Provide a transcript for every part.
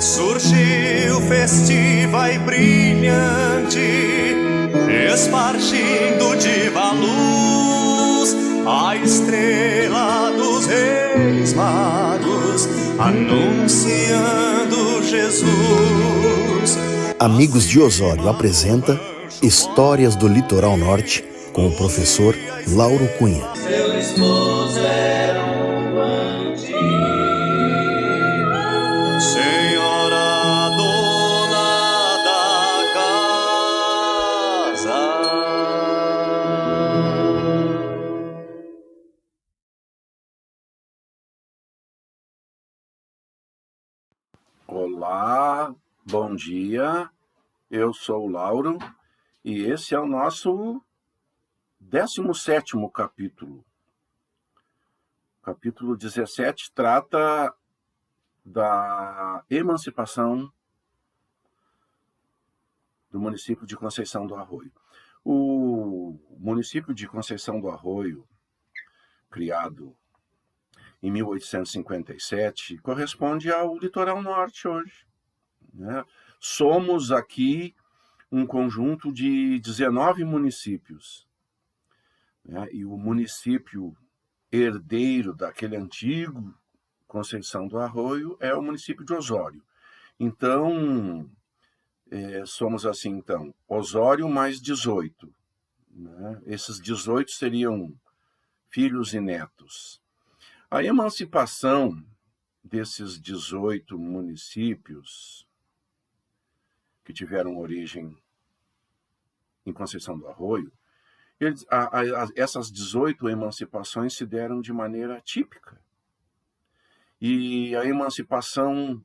Surgiu festiva e brilhante, espargindo diva luz, a estrela dos reis magos, anunciando Jesus. Amigos de Osório apresenta Histórias do Litoral Norte com o professor Lauro Cunha. Seu esposo era um bandido, senhora dona da casa. Olá, bom dia, eu sou o Lauro e esse é o nosso 17º capítulo. Capítulo 17 trata da emancipação do município de Conceição do Arroio. O município de Conceição do Arroio, criado em 1857, corresponde ao litoral norte hoje, né? Somos aqui um conjunto de 19 municípios, né? E o município herdeiro daquele antigo Conceição do Arroio é o município de Osório. Então, somos assim, então, Osório mais 18. Né? Esses 18 seriam filhos e netos. A emancipação desses 18 municípios que tiveram origem em Conceição do Arroio, essas 18 emancipações se deram de maneira típica. E a emancipação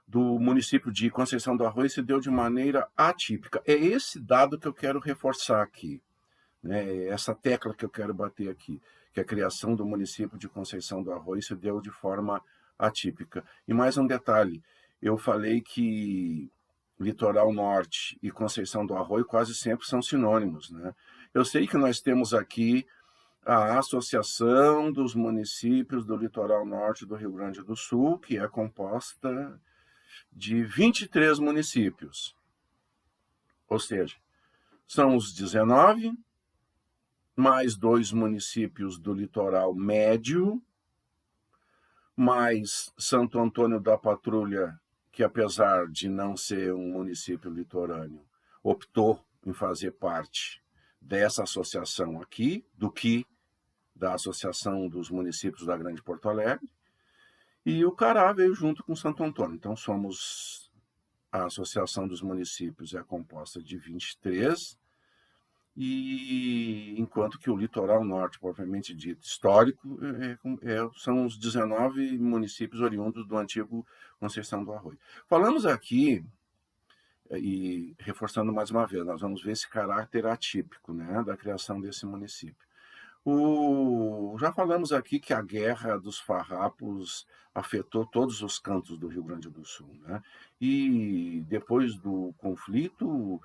do município de Conceição do Arroio se deu de maneira atípica. É esse dado que eu quero reforçar aqui, né? Essa tecla que eu quero bater aqui, que a criação do município de Conceição do Arroio se deu de forma atípica. E mais um detalhe, eu falei que Litoral Norte e Conceição do Arroio quase sempre são sinônimos, né? Eu sei que nós temos aqui a Associação dos Municípios do Litoral Norte do Rio Grande do Sul, que é composta de 23 municípios. Ou seja, são os 19, mais 2 municípios do litoral médio, mais Santo Antônio da Patrulha, que apesar de não ser um município litorâneo, optou em fazer parte dessa associação aqui, da Associação dos Municípios da Grande Porto Alegre, e o Cará veio junto com Santo Antônio. Então, a Associação dos Municípios é composta de 23, e enquanto que o litoral norte, propriamente dito, histórico, são os 19 municípios oriundos do antigo Conceição do Arroio. Falamos aqui, e reforçando mais uma vez, nós vamos ver esse caráter atípico, né, da criação desse município. Já falamos aqui que a Guerra dos Farrapos afetou todos os cantos do Rio Grande do Sul, né? E depois do conflito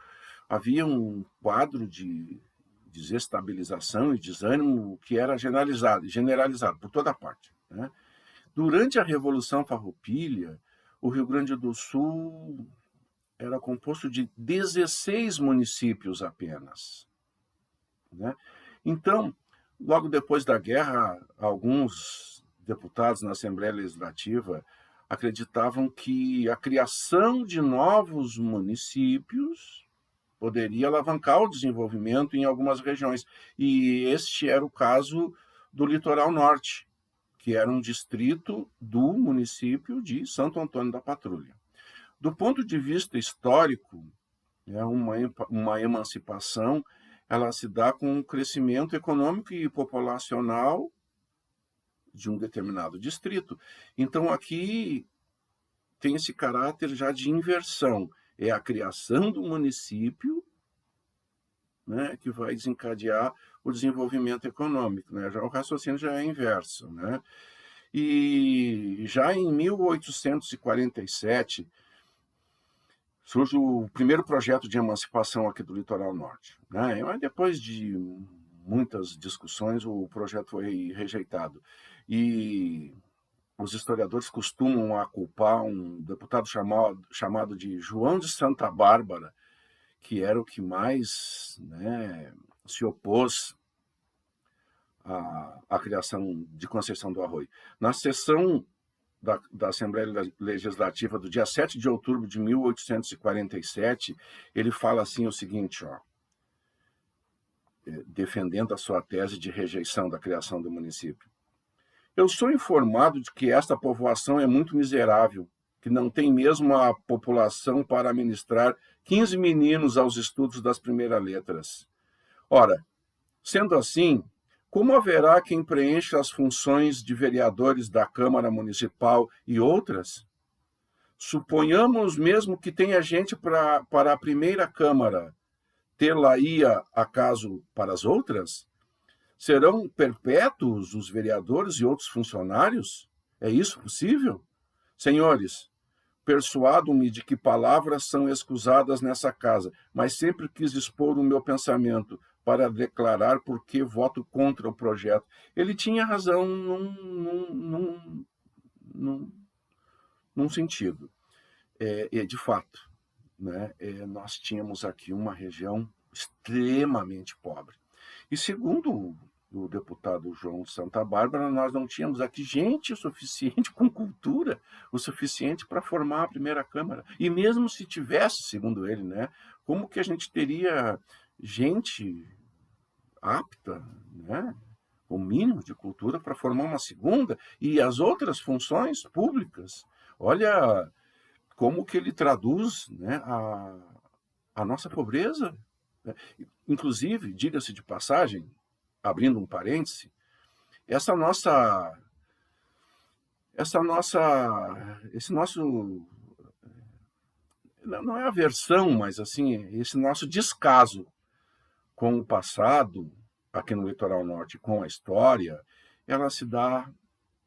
havia um quadro de desestabilização e desânimo que era generalizado por toda parte, né? Durante a Revolução Farroupilha, o Rio Grande do Sul era composto de 16 municípios apenas, né? Então, logo depois da guerra, alguns deputados na Assembleia Legislativa acreditavam que a criação de novos municípios poderia alavancar o desenvolvimento em algumas regiões. E este era o caso do Litoral Norte, que era um distrito do município de Santo Antônio da Patrulha. Do ponto de vista histórico, uma emancipação ela se dá com o crescimento econômico e populacional de um determinado distrito. Então, aqui tem esse caráter já de inversão. É a criação do município, né, que vai desencadear o desenvolvimento econômico, né? Já o raciocínio já é inverso, né? E já em 1847, surge o primeiro projeto de emancipação aqui do Litoral Norte, né? Mas depois de muitas discussões, o projeto foi rejeitado. E os historiadores costumam culpar um deputado chamado de João de Santa Bárbara, que era o que mais, né, se opôs à criação de Conceição do Arroio. Na sessão da Assembleia Legislativa do dia 7 de outubro de 1847, ele fala assim o seguinte, defendendo a sua tese de rejeição da criação do município. Eu sou informado de que esta povoação é muito miserável, que não tem mesmo a população para administrar 15 meninos aos estudos das primeiras letras. Ora, sendo assim, como haverá quem preencha as funções de vereadores da Câmara Municipal e outras? Suponhamos mesmo que tenha gente para a primeira Câmara, ter-la-ia acaso para as outras? Serão perpétuos os vereadores e outros funcionários? É isso possível? Senhores, persuado-me de que palavras são escusadas nessa casa, mas sempre quis expor o meu pensamento para declarar por que voto contra o projeto. Ele tinha razão num sentido. De fato, né, nós tínhamos aqui uma região extremamente pobre. E segundo o deputado João de Santa Bárbara, nós não tínhamos aqui gente o suficiente, com cultura, o suficiente para formar a primeira Câmara. E mesmo se tivesse, segundo ele, né, como que a gente teria gente apta, né, o mínimo de cultura para formar uma segunda e as outras funções públicas? Olha como que ele traduz, né, a nossa pobreza. Inclusive, diga-se de passagem, abrindo um parêntese, esse nosso, não é aversão, mas assim, esse nosso descaso com o passado, aqui no Litoral Norte, com a história, ela se dá,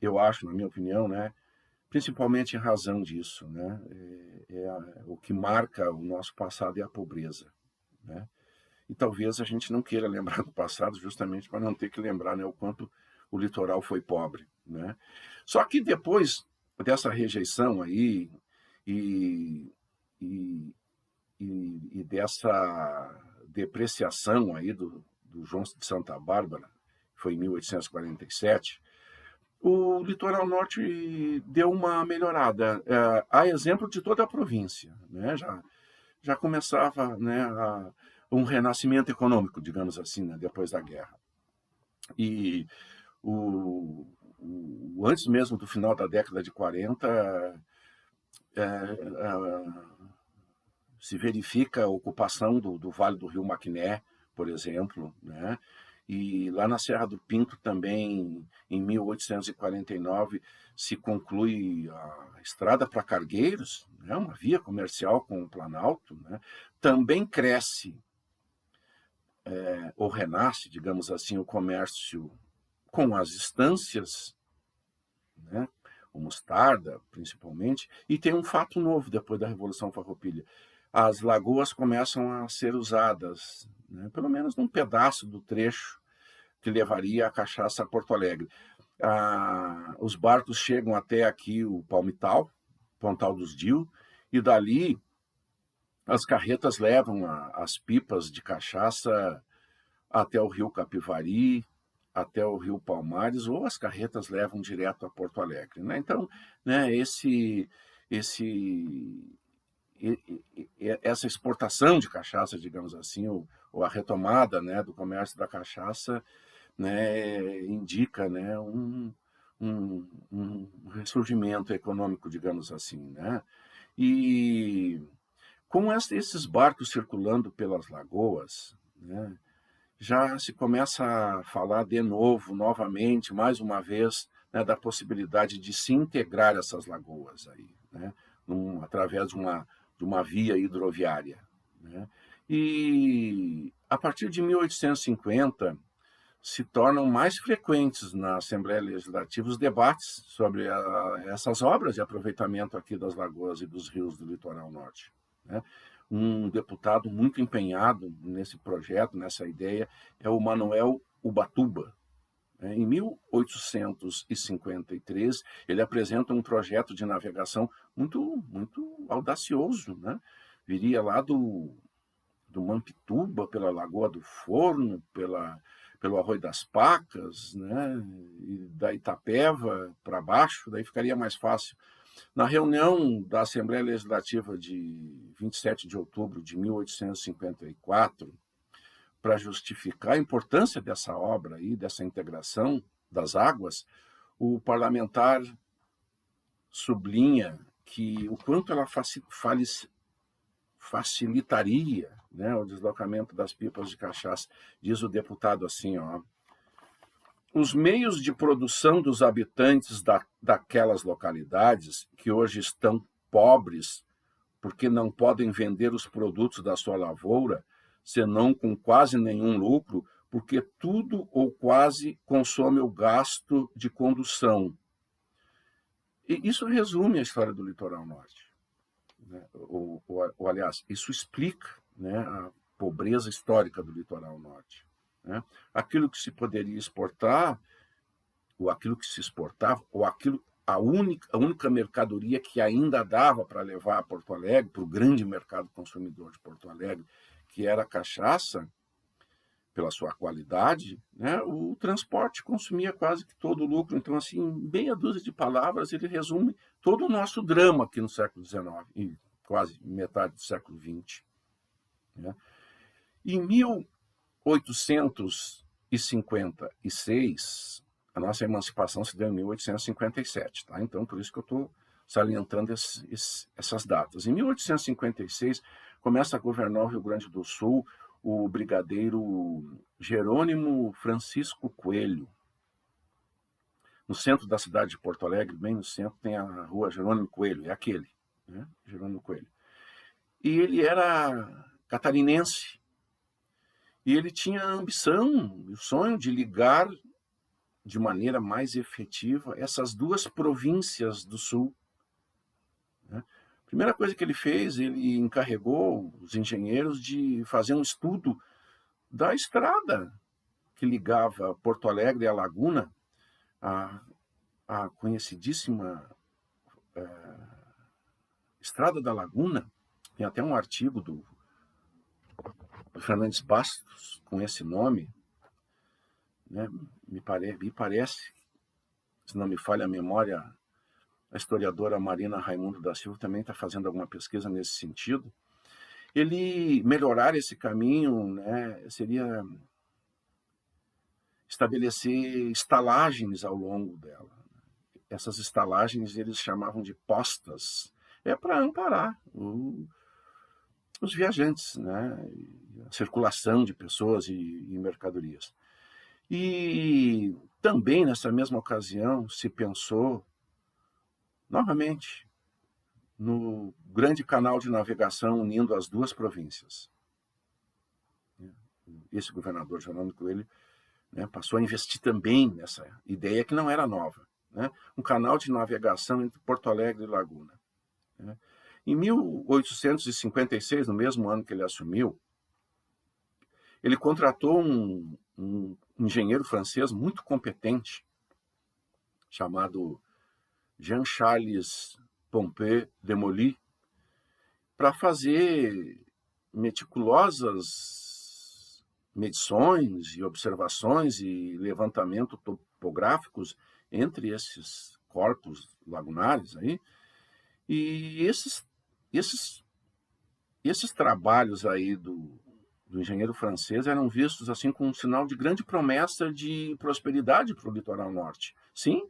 eu acho, na minha opinião, né, principalmente em razão disso, né, o que marca o nosso passado é a pobreza, né? E talvez a gente não queira lembrar do passado justamente para não ter que lembrar, né, o quanto o litoral foi pobre, né? Só que depois dessa rejeição aí e dessa depreciação aí do João de Santa Bárbara, que foi em 1847, o litoral norte deu uma melhorada, a exemplo de toda a província, né? Já começava, né, um renascimento econômico, digamos assim, né, depois da guerra. E antes mesmo do final da década de 40, se verifica a ocupação do Vale do Rio Maquiné, por exemplo, né? E lá na Serra do Pinto também, em 1849, se conclui a estrada para Cargueiros, né? Uma via comercial com o Planalto, né? Também cresce ou renasce, digamos assim, o comércio com as estâncias, né? O Mostarda, principalmente, e tem um fato novo depois da Revolução Farroupilha. As lagoas começam a ser usadas, né, pelo menos num pedaço do trecho que levaria a cachaça a Porto Alegre. Os barcos chegam até aqui o Palmital, Pontal dos Dil, e dali as carretas levam as pipas de cachaça até o rio Capivari, até o rio Palmares, ou as carretas levam direto a Porto Alegre, né? Então, né, essa exportação de cachaça, digamos assim, ou a retomada, né, do comércio da cachaça, né, indica, né, um ressurgimento econômico, digamos assim, né? E com esses barcos circulando pelas lagoas, né, já se começa a falar de novo, novamente, mais uma vez, né, da possibilidade de se integrar essas lagoas aí, né, através de uma via hidroviária, né? E a partir de 1850 se tornam mais frequentes na Assembleia Legislativa os debates sobre essas obras de aproveitamento aqui das lagoas e dos rios do litoral norte, né? Um deputado muito empenhado nesse projeto, nessa ideia, é o Manuel Ubatuba, Em 1853, ele apresenta um projeto de navegação muito, muito audacioso, né? Viria lá do Mampituba, pela Lagoa do Forno, pelo Arroio das Pacas, né? E da Itapeva para baixo, daí ficaria mais fácil. Na reunião da Assembleia Legislativa de 27 de outubro de 1854, para justificar a importância dessa obra aí, dessa integração das águas, o parlamentar sublinha que o quanto ela facilitaria, né, o deslocamento das pipas de cachaça. Diz o deputado assim, ó: os meios de produção dos habitantes daquelas localidades, que hoje estão pobres porque não podem vender os produtos da sua lavoura, senão com quase nenhum lucro, porque tudo ou quase consome o gasto de condução. E isso resume a história do litoral norte. Né? Aliás, isso explica, né, a pobreza histórica do litoral norte. Né? Aquilo que se poderia exportar, ou aquilo que se exportava, ou a única mercadoria que ainda dava para levar a Porto Alegre, para o grande mercado consumidor de Porto Alegre, que era a cachaça, pela sua qualidade, né, o transporte consumia quase que todo o lucro. Então, assim, em meia dúzia de palavras, ele resume todo o nosso drama aqui no século XIX, e quase metade do século XX. Né? Em 1856, a nossa emancipação se deu em 1857. Tá? Então, por isso que eu estou salientando essas datas. Em 1856, começa a governar o Rio Grande do Sul o brigadeiro Jerônimo Francisco Coelho. No centro da cidade de Porto Alegre, bem no centro, tem a rua Jerônimo Coelho, é aquele, né? Jerônimo Coelho. E ele era catarinense. E ele tinha a ambição, o sonho de ligar de maneira mais efetiva essas duas províncias do Sul. Né? A primeira coisa que ele fez, ele encarregou os engenheiros de fazer um estudo da estrada que ligava Porto Alegre à Laguna, a conhecidíssima Estrada da Laguna. Tem até um artigo do Fernandes Bastos com esse nome. Né? Me parece, se não me falha a memória, a historiadora Marina Raimundo da Silva também está fazendo alguma pesquisa nesse sentido. Ele melhorar esse caminho, né, seria estabelecer estalagens ao longo dela. Essas estalagens eles chamavam de postas. É para amparar os viajantes, né, a circulação de pessoas e mercadorias. E também, nessa mesma ocasião, se pensou novamente no grande canal de navegação unindo as duas províncias. Esse governador Jerônimo Coelho, né, passou a investir também nessa ideia que não era nova. Né? Um canal de navegação entre Porto Alegre e Laguna. Né? Em 1856, no mesmo ano que ele assumiu, ele contratou um engenheiro francês muito competente, chamado Jean-Charles Pompée Demolly, para fazer meticulosas medições e observações e levantamento topográficos entre esses corpos lagunares aí. E esses trabalhos aí do engenheiro francês eram vistos assim como um sinal de grande promessa de prosperidade para o litoral norte. Sim,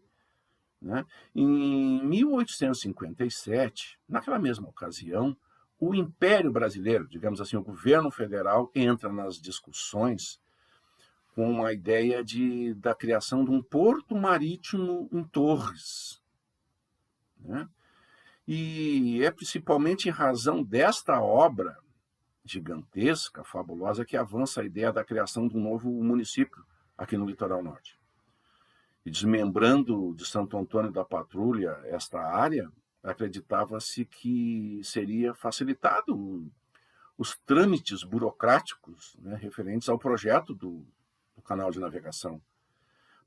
né? Em 1857, naquela mesma ocasião, o Império Brasileiro, digamos assim, o governo federal, entra nas discussões com a ideia da criação de um porto marítimo em Torres. Né? E é principalmente em razão desta obra gigantesca, fabulosa, que avança a ideia da criação de um novo município aqui no litoral norte. E desmembrando de Santo Antônio da Patrulha esta área, acreditava-se que seria facilitado os trâmites burocráticos, né, referentes ao projeto do canal de navegação.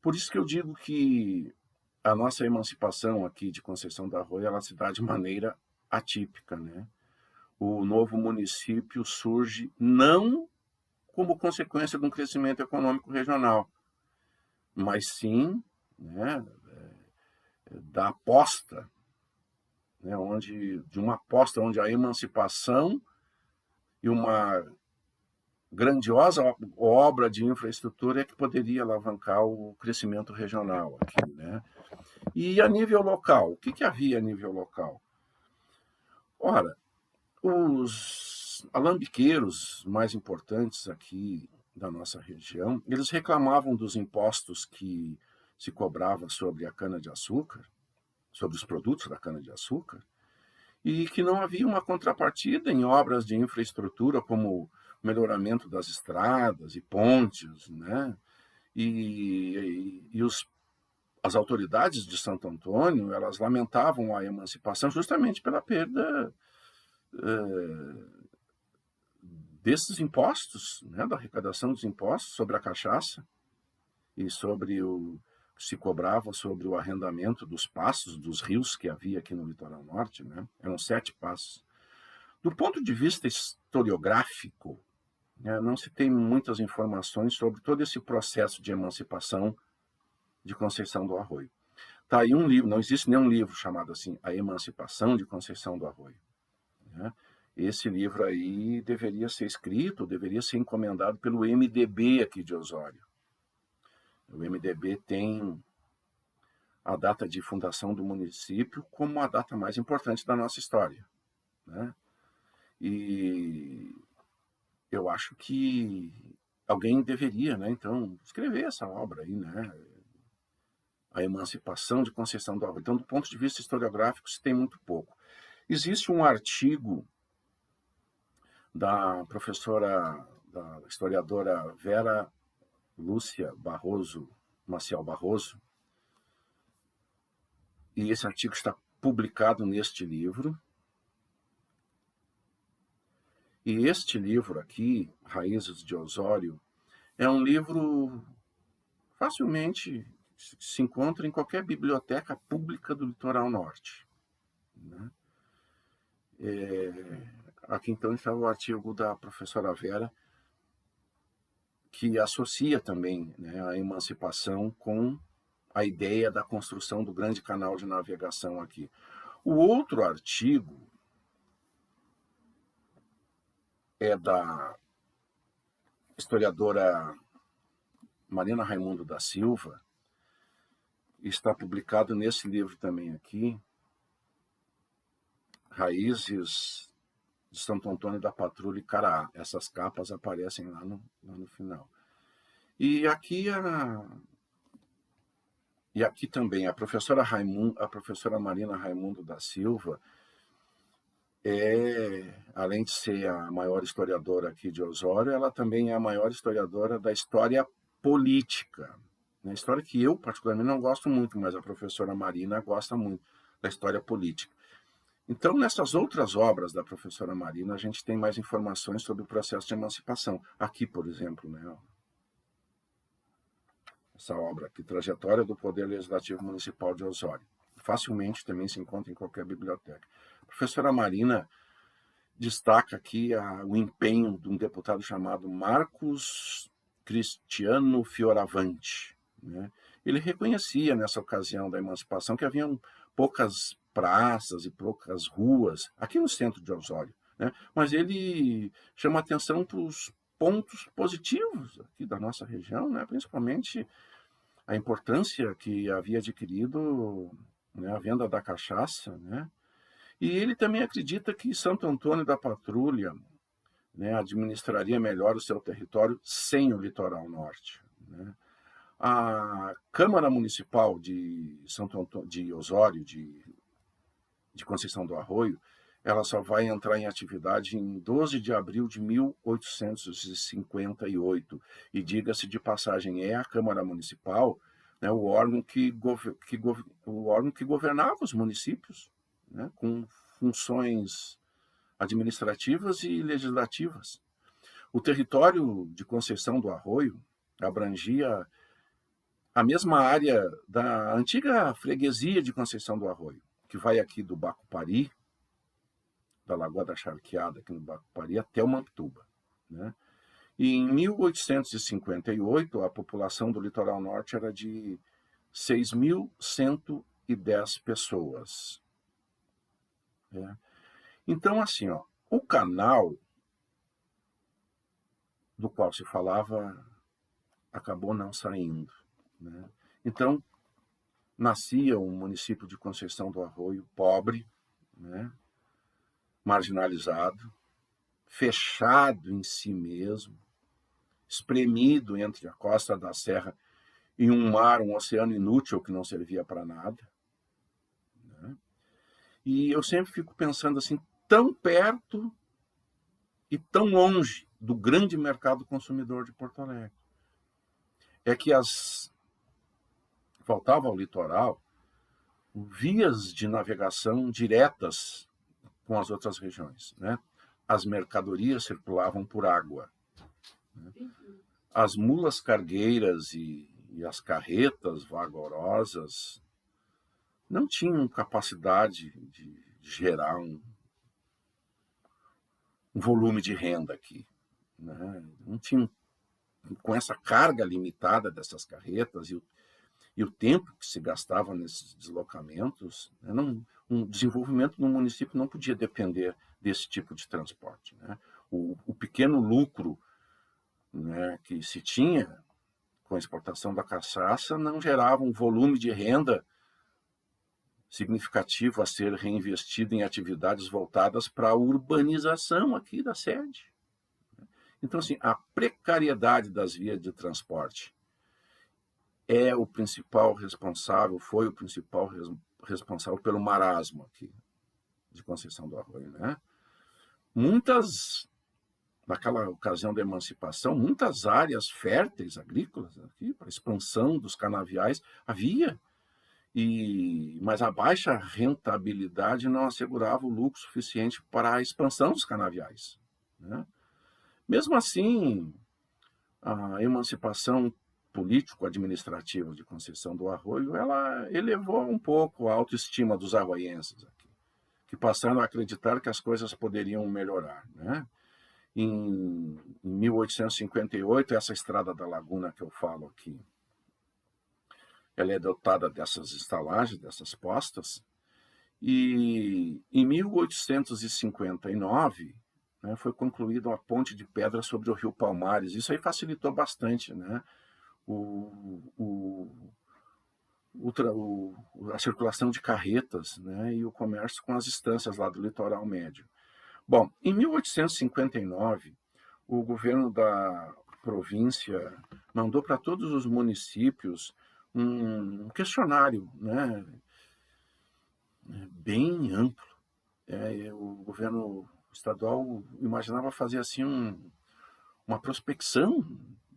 Por isso que eu digo que a nossa emancipação aqui de Conceição do Arroio, ela se dá de maneira atípica, né? O novo município surge não como consequência de um crescimento econômico regional, mas sim, né, da aposta, né, de uma aposta onde a emancipação e uma grandiosa obra de infraestrutura é que poderia alavancar o crescimento regional aqui, né? E a nível local, o que havia a nível local? Ora, os alambiqueiros mais importantes aqui da nossa região, eles reclamavam dos impostos que se cobrava sobre a cana-de-açúcar, sobre os produtos da cana-de-açúcar, e que não havia uma contrapartida em obras de infraestrutura como o melhoramento das estradas e pontes, né? As autoridades de Santo Antônio, elas lamentavam a emancipação justamente pela perda desses impostos, né, da arrecadação dos impostos sobre a cachaça e sobre o que se cobrava sobre o arrendamento dos passos, dos rios que havia aqui no litoral norte, né? Eram 7 passos. Do ponto de vista historiográfico, né, não se tem muitas informações sobre todo esse processo de emancipação de Conceição do Arroio. Tá aí um livro, não existe nenhum livro chamado assim, A Emancipação de Conceição do Arroio, né? Esse livro aí deveria ser escrito, deveria ser encomendado pelo MDB aqui de Osório. O MDB tem a data de fundação do município como a data mais importante da nossa história, né? E eu acho que alguém deveria, né, então, escrever essa obra aí, né? A Emancipação de Conceição do Arroio. Então, do ponto de vista historiográfico, se tem muito pouco. Existe um artigo da professora, da historiadora Vera Lúcia Barroso, Maciel Barroso, e esse artigo está publicado neste livro. E este livro aqui, Raízes de Osório, é um livro facilmente se encontra em qualquer biblioteca pública do litoral norte, né? Aqui então está o artigo da professora Vera, que associa também, né, a emancipação com a ideia da construção do grande canal de navegação aqui. O outro artigo é da historiadora Marina Raimundo da Silva, está publicado nesse livro também aqui, Raízes de Santo Antônio da Patrulha e Caraá. Essas capas aparecem lá no final. E aqui também a professora Marina Raimundo da Silva além de ser a maior historiadora aqui de Osório, ela também é a maior historiadora da história política. Uma história que eu, particularmente, não gosto muito, mas a professora Marina gosta muito da história política. Então, nessas outras obras da professora Marina, a gente tem mais informações sobre o processo de emancipação. Aqui, por exemplo, né, essa obra aqui, Trajetória do Poder Legislativo Municipal de Osório. Facilmente também se encontra em qualquer biblioteca. A professora Marina destaca aqui o empenho de um deputado chamado Marcos Cristiano Fioravante, né? Ele reconhecia nessa ocasião da emancipação que haviam poucas praças e poucas ruas aqui no centro de Osório, né? Mas ele chama atenção para os pontos positivos aqui da nossa região, né? Principalmente a importância que havia adquirido, né, a venda da cachaça, né? E ele também acredita que Santo Antônio da Patrulha, né, administraria melhor o seu território sem o litoral norte, né? A Câmara Municipal de Santo Antônio, de Osório, de Conceição do Arroio, ela só vai entrar em atividade em 12 de abril de 1858. E diga-se de passagem, é a Câmara Municipal, né, o órgão que governava os municípios, né, com funções administrativas e legislativas. O território de Conceição do Arroio abrangia a mesma área da antiga freguesia de Conceição do Arroio, que vai aqui do Bacupari, da Lagoa da Charqueada, aqui no Bacupari, até o Mamptuba, né? E em 1858, a população do litoral norte era de 6.110 pessoas. Né? Então, assim, ó, o canal do qual se falava acabou não saindo. Né? Então, nascia um município de Conceição do Arroio pobre, né? Marginalizado, fechado em si mesmo, espremido entre a costa da serra e um mar, um oceano inútil que não servia para nada. Né? E eu sempre fico pensando assim, tão perto e tão longe do grande mercado consumidor de Porto Alegre. É que faltava ao litoral vias de navegação diretas com as outras regiões. Né? As mercadorias circulavam por água. Né? As mulas cargueiras e as carretas vagarosas não tinham capacidade de gerar um volume de renda aqui. Né? Não tinham, com essa carga limitada dessas carretas e o tempo que se gastava nesses deslocamentos, né? Um desenvolvimento no município não podia depender desse tipo de transporte. Né? O pequeno lucro, né, que se tinha com a exportação da cachaça não gerava um volume de renda significativo a ser reinvestido em atividades voltadas para a urbanização aqui da sede. Então, assim, a precariedade das vias de transporte é o principal responsável, foi o principal responsável pelo marasmo aqui de Conceição do Arroio. Né? Naquela ocasião da emancipação, muitas áreas férteis agrícolas aqui, para a expansão dos canaviais, havia, mas a baixa rentabilidade não assegurava o lucro suficiente para a expansão dos canaviais. Né? Mesmo assim, a emancipação político-administrativa de Conceição do Arroio, ela elevou um pouco a autoestima dos arroienses aqui, que passaram a acreditar que as coisas poderiam melhorar. Né? Em 1858, essa estrada da Laguna que eu falo aqui, ela é dotada dessas estalagens, dessas postas, e em 1859, né, foi concluída uma ponte de pedra sobre o rio Palmares. Isso aí facilitou bastante, né, a circulação de carretas, né, e o comércio com as estâncias lá do litoral médio. Bom, em 1859, o governo da província mandou para todos os municípios um questionário, né, bem amplo. O governo estadual imaginava fazer assim uma prospecção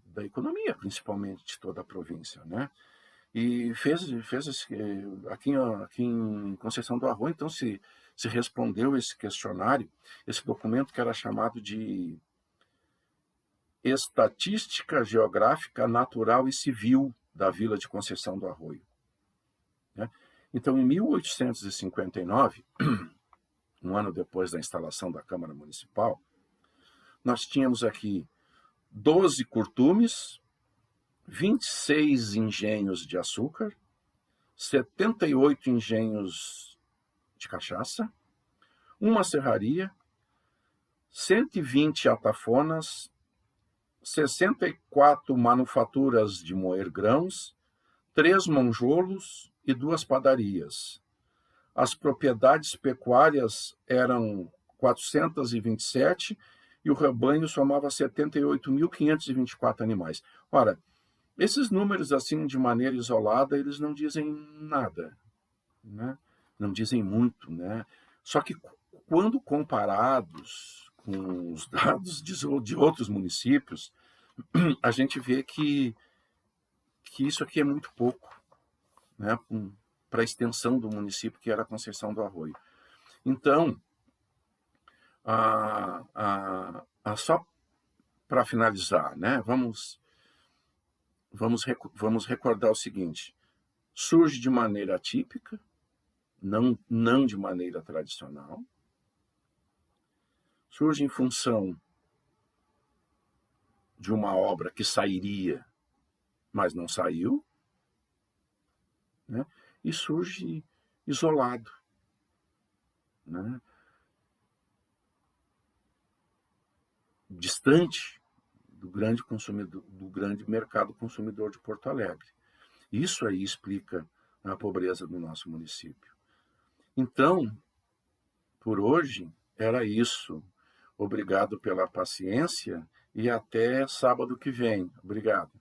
da economia, principalmente de toda a província, né? E fez aqui em Conceição do Arroio, então se respondeu esse questionário, esse documento que era chamado de Estatística Geográfica Natural e Civil da Vila de Conceição do Arroio. Né? Então, em 1859, um ano depois da instalação da Câmara Municipal, nós tínhamos aqui 12 curtumes, 26 engenhos de açúcar, 78 engenhos de cachaça, uma serraria, 120 atafonas, 64 manufaturas de moer grãos, 3 monjolos e 2 padarias. As propriedades pecuárias eram 427 e o rebanho somava 78.524 animais. Ora, esses números, assim, de maneira isolada, eles não dizem nada, né? Não dizem muito, né? Só que quando comparados com os dados de outros municípios, a gente vê que isso aqui é muito pouco, né, para a extensão do município, que era a Conceição do Arroio. Então, só para finalizar, né, vamos vamos recordar o seguinte: surge de maneira atípica, não de maneira tradicional, surge em função de uma obra que sairia, mas não saiu, né? E surge isolado, né? Distante do grande consumidor, do grande mercado consumidor de Porto Alegre. Isso aí explica a pobreza do nosso município. Então, por hoje, era isso. Obrigado pela paciência e até sábado que vem. Obrigado.